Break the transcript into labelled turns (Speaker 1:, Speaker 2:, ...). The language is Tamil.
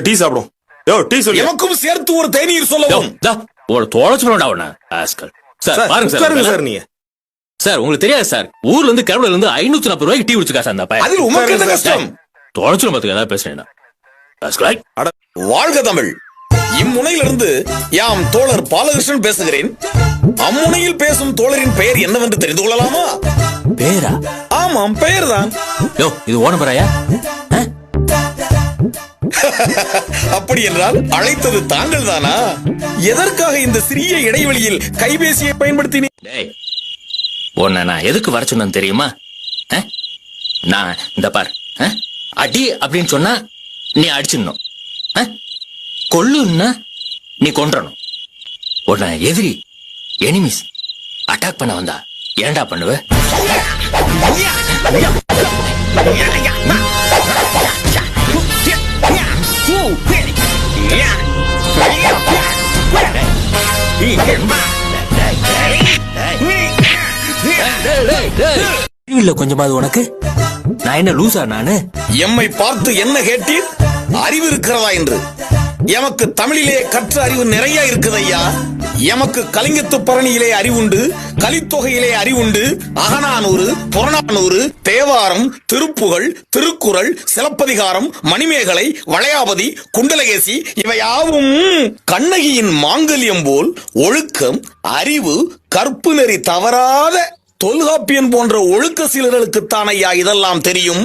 Speaker 1: டீ சாப்பிடும். யோ டீ சொல்லு.
Speaker 2: எனக்கும் சேர்த்து ஒரு தேநீர் சொல்லவும்.
Speaker 3: ஒரு தொலைச்சு பண்ணா அவன ஆஸ்கல். சார் பாருங்க சார்.
Speaker 1: சார் நீங்க
Speaker 3: சார் உங்களுக்கு தெரியாது சார், ஊர்ல இருந்து கேரளால இருந்து 540 ரூபாய்க்கு டீ குடிச்சுக்கா சார் அந்த பையன்.
Speaker 2: அதில் உங்களுக்கு என்ன கஷ்டம்?
Speaker 3: தொலைச்சு பாத்துக்க ஏதாவது பேசுறேன்.
Speaker 2: வாழ்க தமிழ். இம்முனையிலிருந்து யாம் தோழர் பாலகிருஷ்ணன் பேசுகிறேன். அம்முனையில் பேசும் தோழரின் பெயர் என்னவென்று தெரிந்து கொள்ளலாமா?
Speaker 3: பேரா?
Speaker 2: ஆமாம், பெயர் தான்.
Speaker 3: யோ இது ஓன பராயா?
Speaker 2: அப்படி என்றால் அழைத்தது தாங்கள் தானா? எதற்காக இந்த சிறிய இடைவெளியில் கைபேசியை பயன்படுத்தினேன்?
Speaker 3: உன்னை நான் எதுக்கு வர சொன்னேன்னு தெரியுமா? நான் இந்த பார், அடி அப்படின்னு சொன்னா நீ அடிச்சிடணும், கொல்லுன்னா நீ கொன்றணும். உன்னை எதிரி எனிமிஸ் அட்டாக் பண்ண வந்தா ஏன்டா பண்ணுவ? கொஞ்சமாவது உனக்கு நான் என்ன லூசா? நானு
Speaker 2: எம்மை பார்த்து என்ன கேட்டீர்? அறிவு இருக்கிறதா என்று. எமக்கு தமிழிலே கற்ற அறிவு நிறைய இருக்குது ஐயா. எமக்கு கலிங்கத்து பரணியிலே அறிவுண்டு, கலித்தொகையிலே அறிவுண்டு, அகநானூறு, புறநானூறு, தேவாரம், திருப்புகழ், திருக்குறள், சிலப்பதிகாரம், மணிமேகலை, வளையாபதி, குண்டலகேசி இவையாவும் கண்ணகியின் மாங்கல்யம் போல் ஒழுக்கம், அறிவு, கற்பு நெறி தவறாத தொல்காப்பியன் போன்ற ஒழுக்க சீலர்களுக்குத்தான் ஐயா இதெல்லாம் தெரியும்.